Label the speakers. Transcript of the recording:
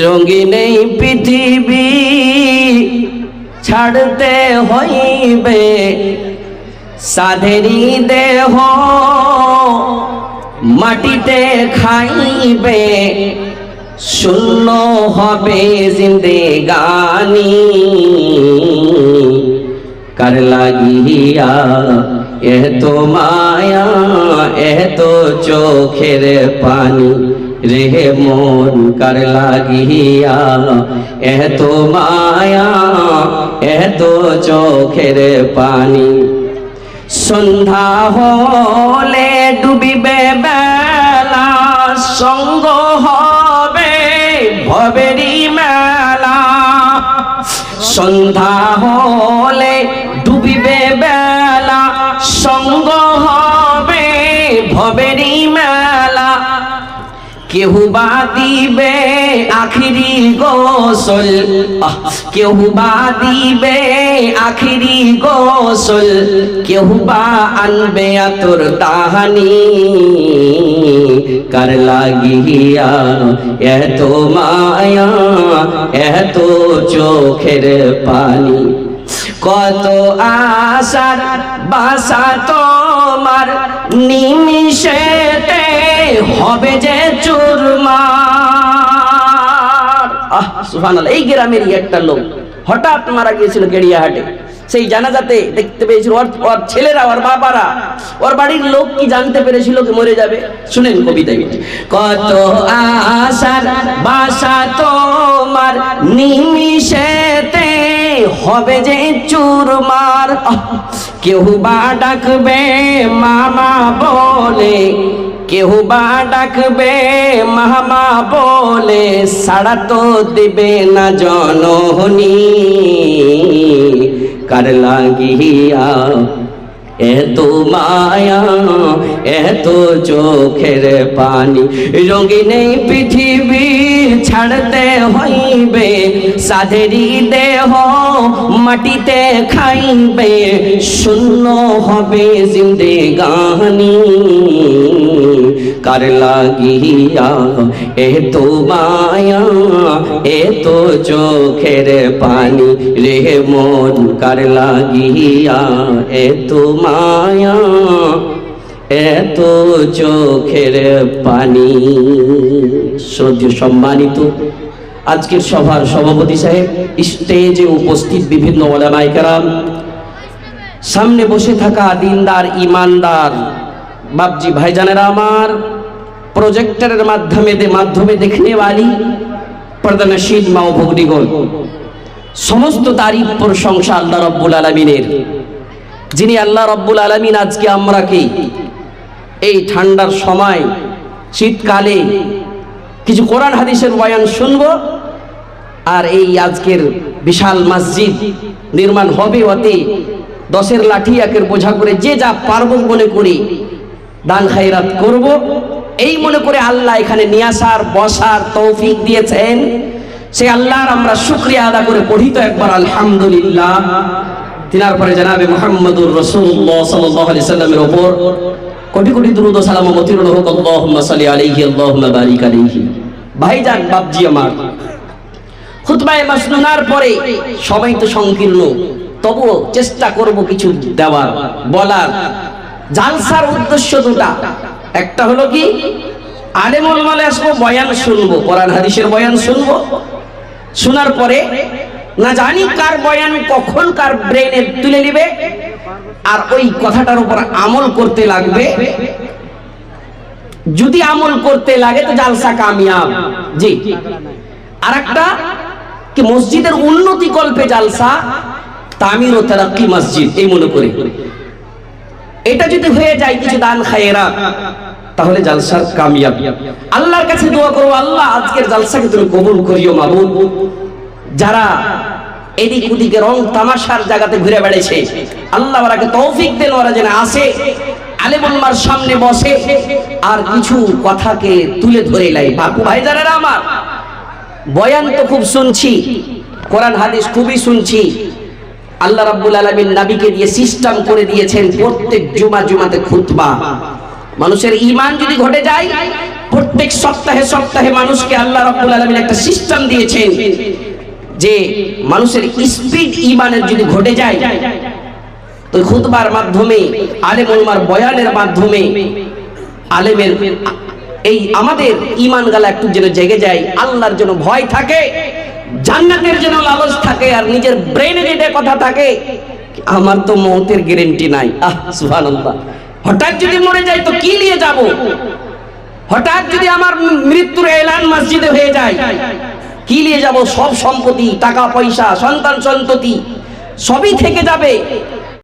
Speaker 1: রঙিন এই পৃথিবী ছাড়তে হইবে, সাধেরি দেহ মাটিতে খাইবে, শূন্য হবে জিন্দেগানি। কার লাগিয়া এত মায়া এত চোখের পানি, রে মন কার লাগিয়া এত মায়া এত চোখের পানি। সন্ধ্যা হলে ডুবিবে বেলা, সঙ্গ হবে ভবেরি মেলা। সন্ধ্যা হলে ডুবিবে বেলা, সঙ্গ হবে ভবেরি মেলা। কেহু বা দিবে আখিরি গোসল, কেহু বা দিবে আখিরি গোসল, কেহু বা আনবে আতর দাহানি। কার লাগিয়া এত মায়া এত চোখের পানি। কত আশার বাসা তোমার নিমিষেতে হবে যে চুরমার। সুবহানাল্লাহ। এই গ্রামেরই একটা লোক হঠাৎ মারা গিয়েছিল গেড়িয়াহাটে। সেই জানাজাতে দেখতে পেয়েছিল ওর ছেলেরা, ওর বাবারা, ওর বাড়ির লোক কি জানতে পেরেছিল কি মরে যাবে? শুনেন কবিতায়। কত আশার বাসা তোমার নিমিষেতে হবে যে চুরমার। কেউ বা ডাকবে মামা বলে, কেউ বা ডাকবে মামা বলে, সাড়া তো দিবে না জননী। কার লাগিয়া এত মায়া এত চোখের পানি। রঙিন এই পৃথিবী ছাড়তে হইবে, সাধেরি দেহ মাটিতে খাইবে, শূন্য হবে জিন্দেগানি। কার লাগিয়া এত মায়া এত চোখের পানি, রে মন কার লাগিয়া এত মায়া এত চোখের পানি। শ্রদ্ধেয় সম্মানিত আজকের সভার সভাপতি সাহেব, স্টেজে উপস্থিত বিভিন্ন উলামায়ে কেরাম, সামনে বসে থাকা দিনদার ইমানদার বাপজি ভাইজানেরা আমার, প্রজেক্টরের মাধ্যমে দেখনে वाली পর্দানশীল মা ও ভগ্নীগণ, সমস্ত তারিফ প্রশংসা আল্লাহ রাব্বুল আলামিনের, যিনি আল্লাহ রাব্বুল আলামিন আজকে আমরাকে এই ঠান্ডার সময় শীতকালে কিছু কোরআন হাদিসের বয়ান শুনবো, আর এই আজকের বিশাল মসজিদ নির্মাণ হবে, ওতে 10-এর লাঠি 1-এর বোঝা করে যে যা পারবো মনে করি দান খায়রাত করব, এই মনে করে আল্লাহ এখানে নিয়ে আসার বসার তৌফিক দিয়েছেন। সেই আল্লাহর আমরা শুকরিয়া আদা করে পড়ি তো একবার আলহামদুলিল্লাহ। তিনার পরে জনাবে মুহাম্মদুর রাসূলুল্লাহ সাল্লাল্লাহু আলাইহি সাল্লামের উপর কোটি কোটি দুরূদ ও সালাম অবতীর্ণ হোক। আল্লাহুম্মা সাল্লি আলাইহি আল্লাহুম্মা বারিক আলাইহি। ভাইজান বাপজি আমার, খুতবায়ে মাসনুনার পরে সবাই তো সংকীর্ণ, তবুও চেষ্টা করব কিছু দেওয়ার বলার। জালসার উদ্দেশ্য দুটা, একটা হলো কি আলেম ওলামায়ে আসবো, বয়ান শুনবো, কোরআন হাদিসের বয়ান শুনবো, শোনার পরে না জানি কার বয়ান কখন কার ব্রেনে তুলে নিবে, আর ওই কথাটার উপর আমল করতে লাগবে। যদি আমল করতে লাগে তো জালসা কামিয়াব। জি, আরেকটা কি মসজিদের উন্নতি কল্পে জালসা, তামির ও তারাক্কি মসজিদ, এই মনে করে এটা যদি হয়ে যায় কিছু দান খায়রাত, তাহলে জালসার কামিয়াব। আল্লাহর কাছে দোয়া করব, আল্লাহ আজকের জালসাকে তুমি কবুল করিও মাবুদ। যারা এদিক ওদিকে রং তামাশার জায়গাতে ঘুরে বেড়েছে, আল্লাহ ওরাকে তৌফিক দেন, ওরা যেন আসে আলেম ওলামার সামনে বসে আর কিছু কথাকে তুলে ধরে লাই। বাপু ভাইজানেরা আমার, বয়ান তো খুব শুনছি, কোরআন হাদিস খুবই শুনছি। আল্লাহ রাব্বুল আলামিন নবীকে দিয়ে সিস্টেম করে দিয়েছেন প্রত্যেক জুমাতে খুতবা। মানুষের ঈমান যদি ঘটে যায়, প্রত্যেক সপ্তাহে সপ্তাহে মানুষকে আল্লাহ রাব্বুল আলামিন একটা সিস্টেম দিয়েছেন যে মানুষের স্পিড ঈমানের যদি ঘটে যায়, তো খুতবার মাধ্যমে, আলেম উলামার বয়ানের মাধ্যমে আলেমের এই আমাদের ঈমান গালা একটু যেন জেগে যায়, আল্লাহর জন্য ভয় থাকে, জান্নাতের জন্য লালচ থাকে, আর নিজের ব্রেনে যেটা কথা থাকে আমার তো মওতের গ্যারান্টি নাই। সুবহানাল্লাহ। হঠাৎ যদি মরে যাই তো কি নিয়ে যাব? হঠাৎ যদি আমার মৃত্যুর এলান মসজিদে হয়ে যায় কি নিয়ে যাব? সব সম্পত্তি, টাকা পয়সা, সন্তান সন্ততি সবই থেকে যাবে।